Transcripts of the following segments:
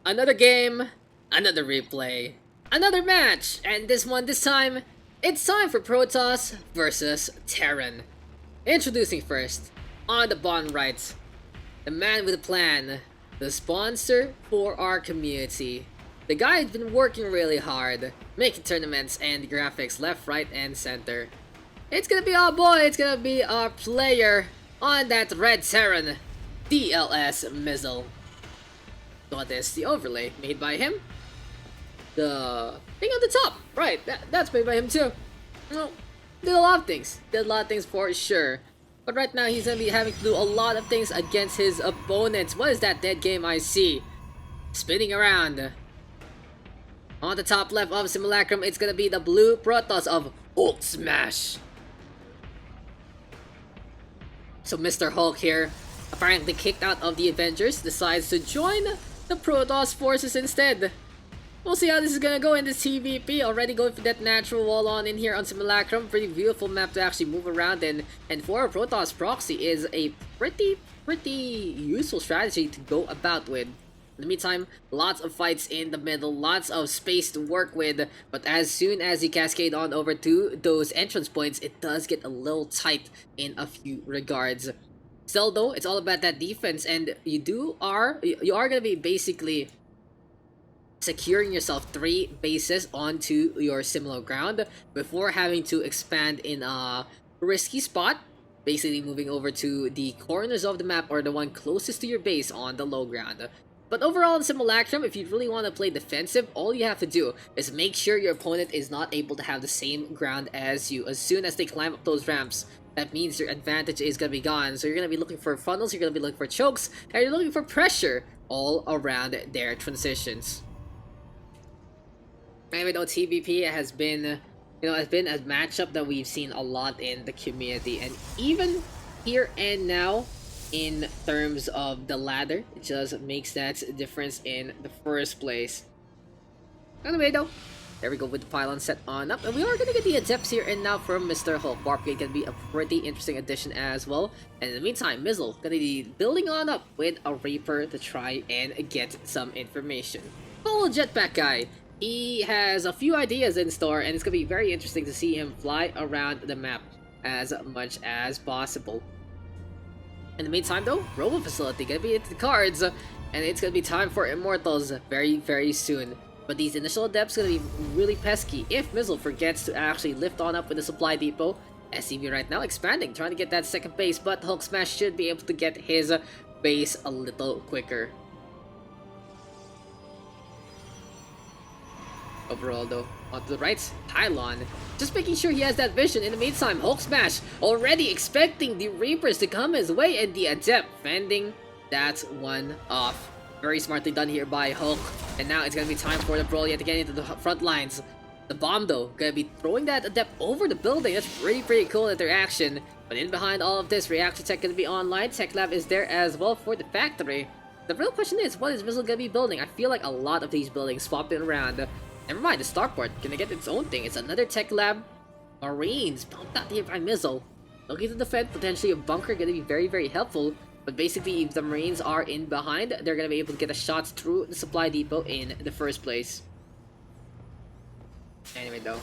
Another game, another replay, another match, and this time, it's time for Protoss versus Terran. Introducing first, on the bottom right, the man with a plan, the sponsor for our community. The guy has been working really hard, making tournaments and graphics left, right, and center. It's gonna be our boy, it's gonna be our player on that red Terran, DLSMIZEL. Got this, the overlay made by him. The thing on the top, right, that's made by him too. Well, did a lot of things. Did a lot of things for sure. But right now he's gonna be having to do a lot of things against his opponents. What is that dead game I see? Spinning around. On the top left of Simulacrum, it's gonna be the blue Protoss of hulksmash. So Mr. Hulk here, apparently kicked out of the Avengers, decides to join the Protoss forces instead. We'll see how this is gonna go in this TVP. Already going for that natural wall on in here on Simulacrum. Pretty beautiful map to actually move around in. And for a Protoss proxy is a pretty useful strategy to go about with. In the meantime, lots of fights in the middle, lots of space to work with, but as soon as you cascade on over to those entrance points, it does get a little tight in a few regards. Still though, it's all about that defense, and you are gonna be basically securing yourself 3 bases onto your similar ground before having to expand in a risky spot, basically moving over to the corners of the map or the one closest to your base on the low ground. But overall in Simulacrum, if you really want to play defensive, all you have to do is make sure your opponent is not able to have the same ground as you. As soon as they climb up those ramps, that means your advantage is going to be gone. So you're going to be looking for funnels, you're going to be looking for chokes, and you're looking for pressure all around their transitions. Anyway though, TVP has been, has been a matchup that we've seen a lot in the community, and even here and now, in terms of the ladder, it just makes that difference in the first place. Anyway though, there we go with the pylon set on up, and we are gonna get the adepts here and now from Mr. Hulk. Warpgate can be a pretty interesting addition as well. And in the meantime, Mizzle gonna be building on up with a Reaper to try and get some information. Follow Jetpack guy. He has a few ideas in store, and it's gonna be very interesting to see him fly around the map as much as possible. In the meantime though, Robo Facility gonna be into the cards, and it's gonna be time for Immortals very soon. But these initial adepts gonna be really pesky if Mizzle forgets to actually lift on up with the supply depot. SCV right now expanding, trying to get that second base, but hulksmash should be able to get his base a little quicker. Overall though, onto the right, Pylon, just making sure he has that vision. In the meantime, hulksmash already expecting the Reapers to come his way, and the Adept fending that one off. Very smartly done here by Hulk, and now it's gonna be time for the Broly to get into the front lines. The bomb though, gonna be throwing that Adept over the building. That's pretty cool interaction. But in behind all of this, Reactor Tech gonna be online, Tech Lab is there as well for the factory. The real question is, what is Mizzle gonna be building? I feel like a lot of these buildings swapping around. Never mind, the Starport gonna get its own thing. It's another Tech Lab. Marines pumped out here by Mizzle. Looking to defend, potentially a bunker gonna be very helpful. But basically, if the Marines are in behind, they're gonna be able to get a shot through the supply depot in the first place. Anyway though,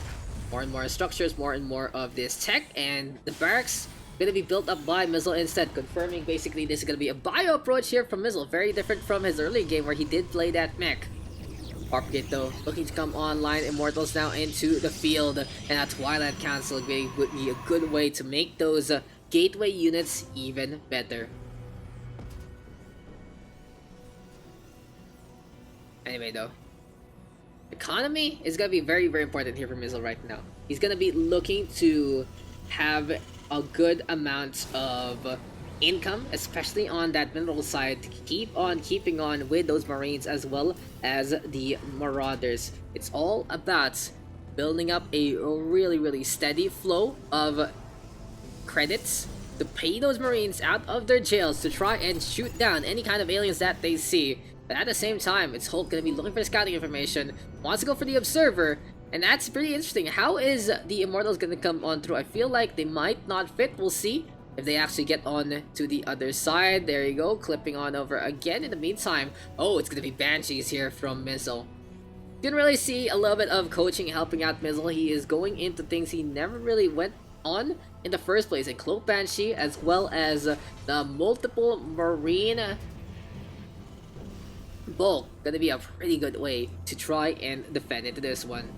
more and more structures, more and more of this tech, and the barracks gonna be built up by Mizzle instead, confirming basically this is gonna be a bio approach here from Mizzle. Very different from his early game where he did play that mech. Warpgate though, looking to come online, Immortals now into the field, and that Twilight Council would be a good way to make those gateway units even better. Anyway though, economy is gonna be very important here for Mizzle right now. He's gonna be looking to have a good amount of income, especially on that mineral side, to keep on keeping on with those Marines as well as the Marauders. It's all about building up a really steady flow of credits to pay those Marines out of their jails to try and shoot down any kind of aliens that they see. But at the same time, it's Hulk gonna be looking for scouting information, wants to go for the Observer, and that's pretty interesting. How is the Immortals gonna come on through? I feel like they might not fit, we'll see. if they actually get on to the other side. There you go, clipping on over again. In the meantime, oh, it's gonna be Banshees here from MiZEL. You can really see a little bit of coaching helping out MiZEL. He is going into things he never really went on in the first place, and Cloak Banshee as well as the multiple Marine bulk gonna be a pretty good way to try and defend into this one.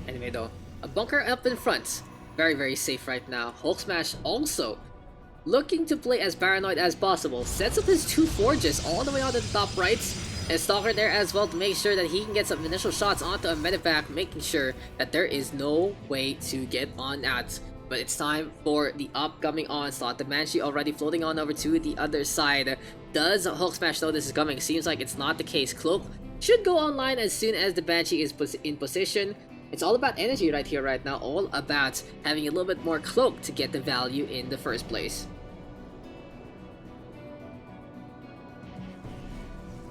Anyway though, a bunker up in front, very safe right now. hulksmash also looking to play as paranoid as possible, sets up his 2 forges all the way onto the top right, and Stalker there as well to make sure that he can get some initial shots onto a medevac, making sure that there is no way to get on out. But it's time for the upcoming onslaught. The Banshee already floating on over to the other side. Does hulksmash know this is coming? Seems like it's not the case. Cloak should go online as soon as the Banshee is in position. It's all about energy right here, right now. All about having a little bit more cloak to get the value in the first place.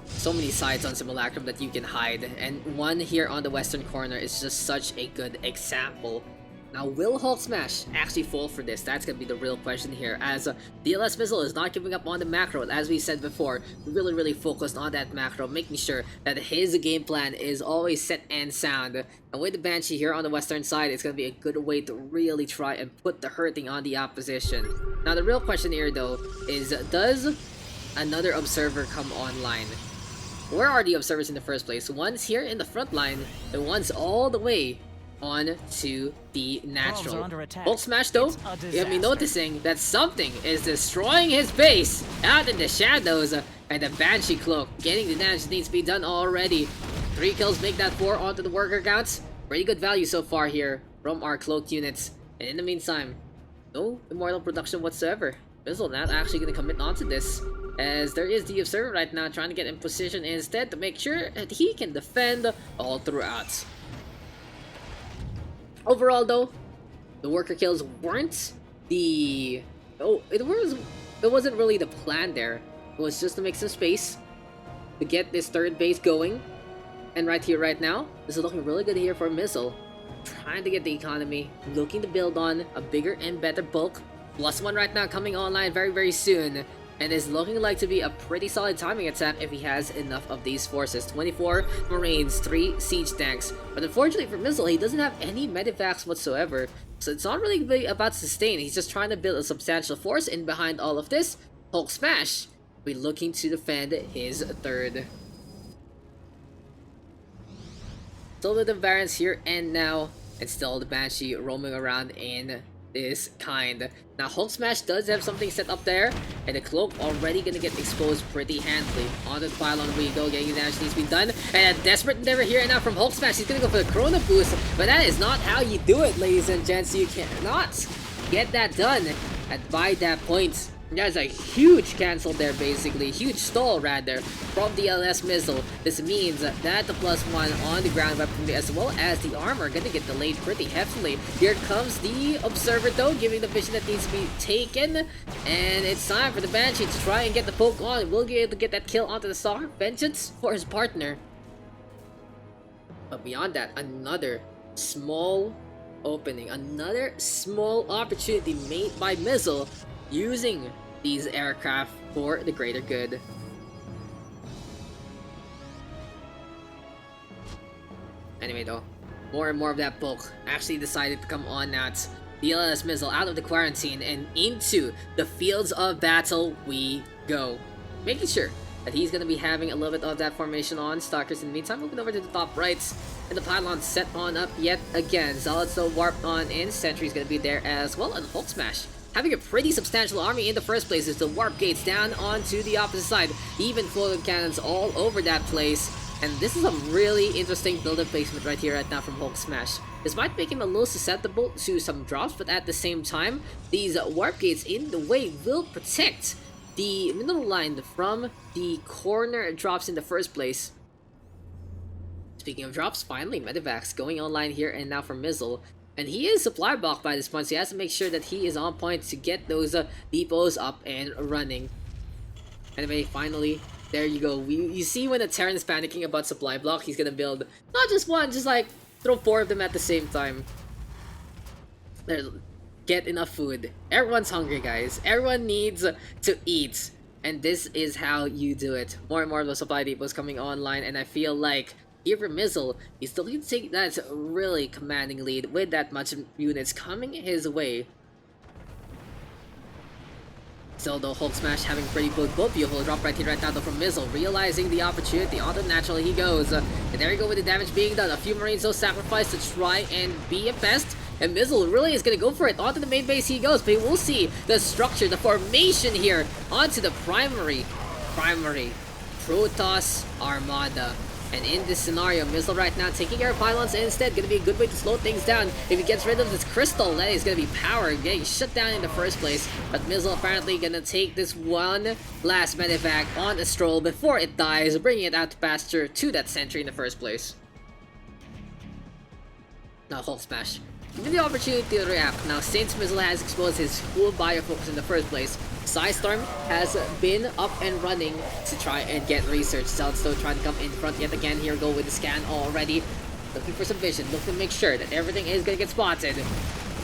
So many sides on Simulacrum that you can hide, and one here on the western corner is just such a good example. Now, will hulksmash actually fall for this? That's gonna be the real question here, as DLSMIZEL is not giving up on the macro. As we said before, really focused on that macro, making sure that his game plan is always set and sound. And with the Banshee here on the western side, it's gonna be a good way to really try and put the hurting on the opposition. Now, the real question here though is, does another observer come online? Where are the observers in the first place? One's here in the front line, and one's all the way on to the natural. hulksmash though, you have me noticing that something is destroying his base out in the shadows, and the Banshee Cloak getting the damage that needs to be done already. 3 kills make that 4 onto the worker counts. Pretty good value so far here from our cloaked units. And in the meantime, no immortal production whatsoever. MiZEL not actually going to commit onto this, as there is the observer right now trying to get in position instead to make sure that he can defend all throughout. Overall though, the worker kills weren't the... it wasn't really the plan there. It was just to make some space to get this third base going. And right here, right now, this is looking really good here for MiZEL. Trying to get the economy, looking to build on a bigger and better bulk. +1 right now coming online very soon. And is looking like to be a pretty solid timing attack if he has enough of these forces. 24 Marines, 3 siege tanks. But unfortunately for MiZEL, he doesn't have any medevacs whatsoever. So it's not really about sustain. He's just trying to build a substantial force in behind all of this. hulksmash will be looking to defend his third. Still with the variants here and now. And still the Banshee roaming around in this kind. Now hulksmash does have something set up there, and the cloak already gonna get exposed pretty handily. On the pylon we go, getting the damage needs to be done, and a desperate endeavor here and now from hulksmash. He's gonna go for the chrono boost, but that is not how you do it, ladies and gents. You cannot get that done by that point. There's a huge cancel there, basically. Huge stall, rather, from the DLSMIZEL. This means that the +1 on the ground weaponry as well as the armor gonna get delayed pretty heavily. Here comes the observer, though, giving the vision that needs to be taken. And it's time for the Banshee to try and get the poke on. Will be able to get that kill onto the Stalker. Vengeance for his partner. But beyond that, another small opening. Another small opportunity made by MiZEL, using these aircraft for the greater good. Anyway though, more and more of that bulk actually decided to come on at DLSMIZEL out of the quarantine and into the fields of battle we go. Making sure that he's going to be having a little bit of that formation on. Stalkers in the meantime moving over to the top right, and the pylon set on up yet again. Zealots though warped on in, Sentry's going to be there as well, and hulksmash having a pretty substantial army in the first place as the warp gates down onto the opposite side. Even floating cannons all over that place. And this is a really interesting build-up placement right here right now from hulksmash. This might make him a little susceptible to some drops, but at the same time, these warp gates in the way will protect the middle line from the corner drops in the first place. Speaking of drops, finally medevacs going online here and now for MiZEL. And he is supply blocked by this point, so he has to make sure that he is on point to get those depots up and running. Anyway, finally, there you go. You see when the Terran is panicking about supply block, he's gonna build not just one, just like throw 4 of them at the same time. There's get enough food. Everyone's hungry, guys. Everyone needs to eat. And this is how you do it. More and more of the supply depots coming online, and I feel like here for MIZEL, he's still going to take that really commanding lead with that much units coming his way. So the hulksmash having pretty good both beautiful drop right here right now though from MIZEL, realizing the opportunity, onto natural he goes. And there you go with the damage being done. A few marines though sacrificed to try and be a pest. And MIZEL really is going to go for it. Onto the main base he goes, but we'll see the structure, the formation here onto the primary Protoss Armada. And in this scenario, MIZEL right now taking care of pylons instead. Gonna be a good way to slow things down. If he gets rid of this crystal, that is gonna be power getting shut down in the first place. But MIZEL apparently gonna take this one last medevac on a stroll before it dies, bringing it out to pasture to that sentry in the first place. Now hulksmash. Give the opportunity to react. Now, since MIZEL has exposed his full biofocus in the first place, Storm has been up and running to try and get research. Still trying to come in front yet again. Here go with the scan already. Looking for some vision. Looking to make sure that everything is going to get spotted.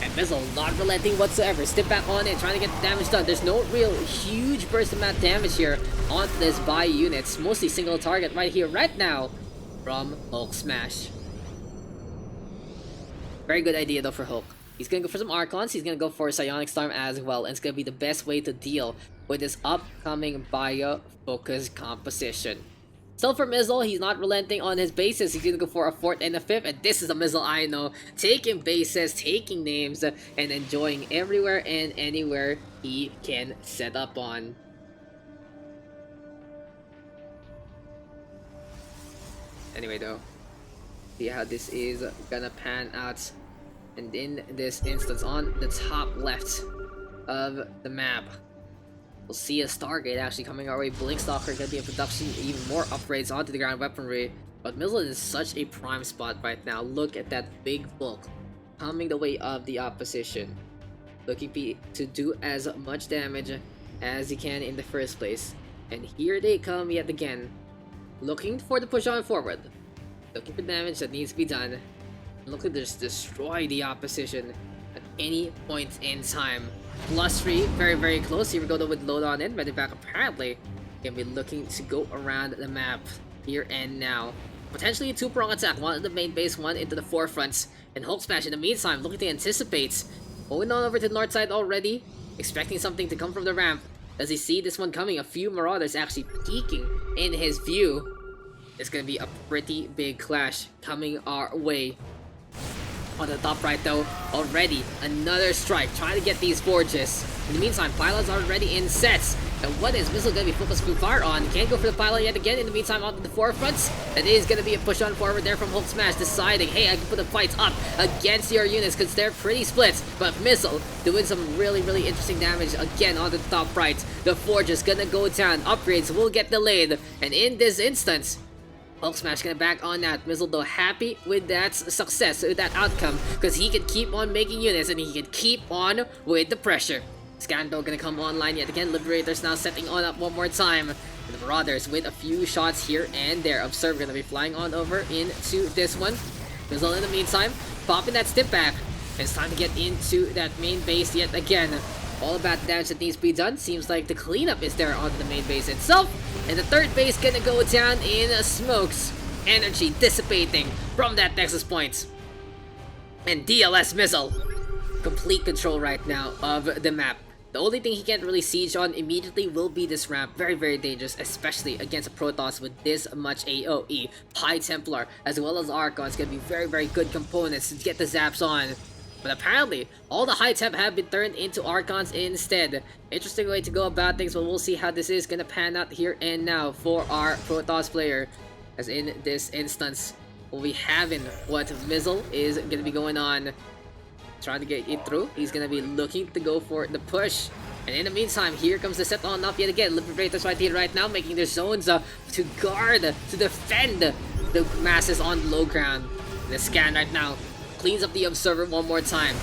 And MIZEL not relenting whatsoever. Step back on it, trying to get the damage done. There's no real huge burst amount damage here onto this buy units. Mostly single target right here, right now from hulksmash. Very good idea though for Hulk. He's gonna go for some Archons, he's gonna go for Psionic Storm as well, and it's gonna be the best way to deal with this upcoming bio-focus composition. Still for MIZEL, he's not relenting on his bases, he's gonna go for a 4th and a 5th, and this is a MIZEL I know. Taking bases, taking names, and enjoying everywhere and anywhere he can set up on. Anyway though, see how this is gonna pan out. And in this instance, on the top left of the map, we'll see a Stargate actually coming our way. Blinkstalker gonna be in production, even more upgrades onto the ground weaponry. But MIZEL is such a prime spot right now. Look at that big bulk coming the way of the opposition, looking to do as much damage as he can in the first place. And here they come yet again, looking for the push on forward, looking for damage that needs to be done. Look to just destroy the opposition at any point in time. +3, very close. Here we go though with load on in. Medevac apparently gonna be looking to go around the map here and now. Potentially a 2-prong attack, one at the main base, one into the forefronts. And hulksmash in the meantime looking to anticipate. Going on over to the north side already, expecting something to come from the ramp. Does he see this one coming? A few marauders actually peeking in his view. It's gonna be a pretty big clash coming our way. On the top right though, already another strike, trying to get these forges. In the meantime, pylons are already in sets. And what is MIZEL gonna be focused too far on? Can't go for the pylon yet again. In the meantime, onto the forefronts. That is gonna be a push on forward there from hulksmash, deciding, hey, I can put the fights up against your units because they're pretty split. But MIZEL doing some really interesting damage again on the top right. The forge is gonna go down. Upgrades will get delayed. And in this instance, hulksmash gonna back on that. MIZEL though happy with that success, with that outcome, because he can keep on making units and he can keep on with the pressure. Scan though gonna come online yet again. Liberators now setting on up one more time. And the Marauders with a few shots here and there. Observe gonna be flying on over into this one. MIZEL in the meantime popping that step back. It's time to get into that main base yet again. All about the damage that needs to be done. Seems like the cleanup is there onto the main base itself. And the third base gonna go down in smokes. Energy dissipating from that nexus point. And DLSMIZEL, complete control right now of the map. The only thing he can't really siege on immediately will be this ramp. Very dangerous, especially against a Protoss with this much AoE. High Templar as well as Archons gonna be very good components to get the zaps on. But apparently, all the high temp have been turned into Archons instead. Interesting way to go about things, but we'll see how this is gonna pan out here and now for our Protoss player. As in this instance, we'll be having what MIZEL is gonna be going on. Trying to get it through. He's gonna be looking to go for the push. And in the meantime, here comes the set on up yet again. Liberators right here, right now, making their zones to guard, to defend the masses on the low ground. The scan right now cleans up the observer one more time.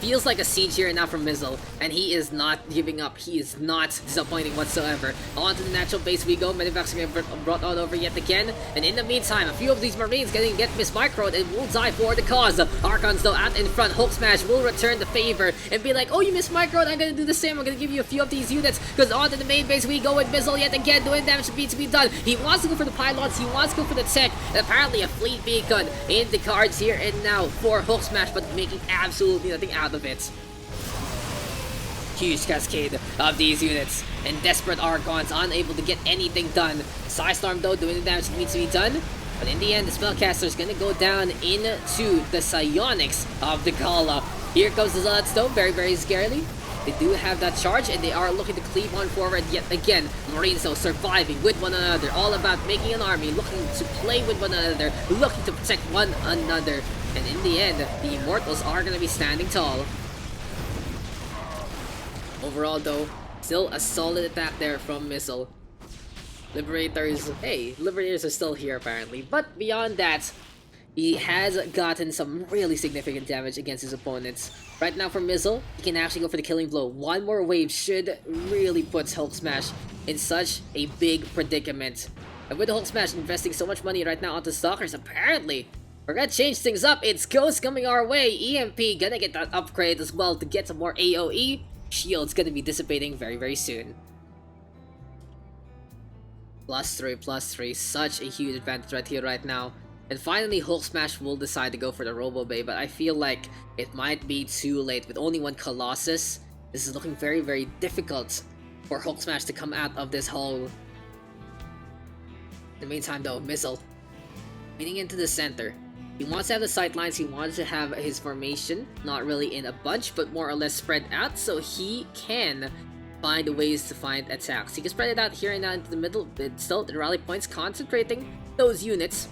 feels like a siege here now from MiZEL, and he is not giving up. He is not disappointing whatsoever. On to the natural base we go. Medivacs are getting brought on over yet again, and in the meantime, a few of these Marines getting mismicroed and will die for the cause. Archons though out in front. hulksmash will return the favor and be like, oh, you mismicroed, I'm gonna do the same. I'm gonna give you a few of these units, because on to the main base we go with MiZEL yet again, doing damage to be done. He wants to go for the pylons, he wants to go for the tech, and apparently a fleet beacon in the cards here and now for hulksmash, but making absolutely nothing out of it. Huge cascade of these units, and desperate Archons unable to get anything done. Psystorm though doing the damage that needs to be done, but in the end the Spellcaster is gonna go down into the psionics of the Gala. Here comes the Zealots though, very scarily. They do have that charge, and they are looking to cleave on forward yet again. Marines though surviving with one another, all about making an army, looking to play with one another, looking to protect one another. And in the end, the Immortals are going to be standing tall. Overall though, still a solid attack there from MiZEL. Liberators, hey, Liberators are still here apparently. But beyond that, he has gotten some really significant damage against his opponents. Right now for MiZEL, he can actually go for the killing blow. One more wave should really put hulksmash in such a big predicament. And with the hulksmash investing so much money right now onto Stalkers, apparently, we're gonna change things up. It's Ghost coming our way. EMP gonna get that upgrade as well to get some more AoE. Shield's gonna be dissipating very soon. +3, such a huge advantage right here, right now. And finally, hulksmash will decide to go for the Robo Bay, but I feel like it might be too late. With only one Colossus, this is looking very difficult for hulksmash to come out of this hole. In the meantime though, MiZEL leading into the center. He wants to have the sightlines, he wants to have his formation, not really in a bunch, but more or less spread out, so he can find ways to find attacks. He can spread it out here and now into the middle, but still the rally points, concentrating those units.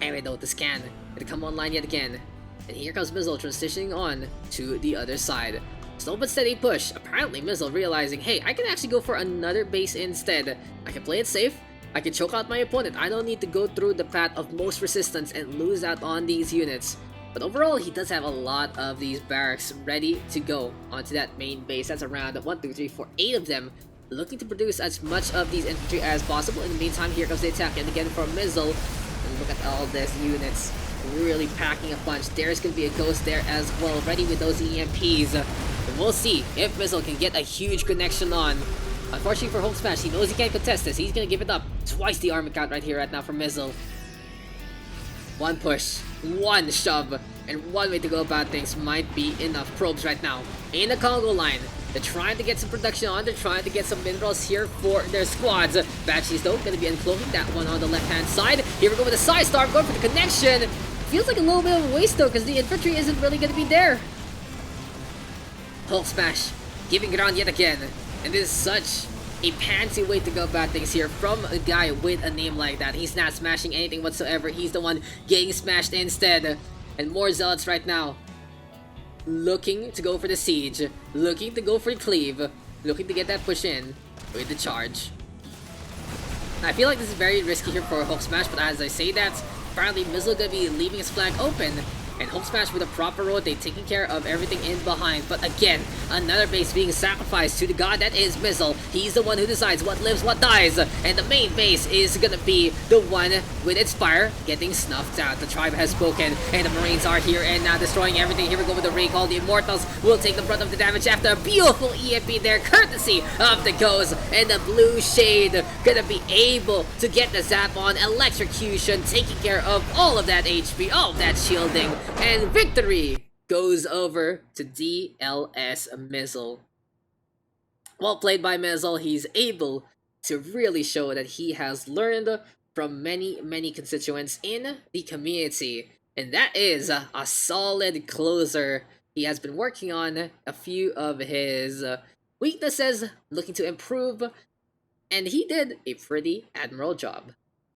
Anyway though, the scan gonna come online yet again, and here comes MiZEL transitioning on to the other side. Slow but steady push. Apparently MiZEL realizing, hey, I can actually go for another base instead. I can play it safe, I can choke out my opponent, I don't need to go through the path of most resistance and lose out on these units. But overall, he does have a lot of these barracks ready to go onto that main base. That's around 1, 2, 3, 4, 8 of them, looking to produce as much of these infantry as possible. In the meantime, here comes the attack and again from MiZEL. And look at all these units really packing a punch. There's going to be a Ghost there as well, ready with those EMPs. And we'll see if MiZEL can get a huge connection on. Unfortunately for hulksmash, he knows he can't contest this. He's going to give it up. Twice the army count right here, right now for MiZEL. One push, one shove, and one way to go about things might be enough. Probes right now in the Congo line. They're trying to get some production on. They're trying to get some minerals here for their squads. Banshees though going to be uncloaking that one on the left hand side. Here we go with the Psystorm going for the connection. Feels like a little bit of a waste though, because the infantry isn't really going to be there. hulksmash giving ground yet again, and this is such a fancy way to go about things here from a guy with a name like that. He's not smashing anything whatsoever. He's the one getting smashed instead. And more Zealots right now, looking to go for the siege, looking to go for the cleave, looking to get that push in with the charge. I feel like this is very risky here for hulksmash, but as I say that, apparently MiZEL gonna be leaving his flag open, and hulksmash with a proper rotate, taking care of everything in behind. But again, another base being sacrificed to the god that is MiZEL. He's the one who decides what lives, what dies, and the main base is gonna be the one with its fire getting snuffed out. The tribe has spoken, and the Marines are here and now destroying everything. Here we go with the recall. The Immortals will take the brunt of the damage after a beautiful EMP there, courtesy of the Ghost, and the Blue Shade gonna be able to get the zap on. Electrocution taking care of all of that HP, all of that shielding. And victory goes over to DLSMIZEL. Well played by MiZEL. He's able to really show that he has learned from many constituents in the community. And that is a solid closer. He has been working on a few of his weaknesses, looking to improve, and he did a pretty admirable job.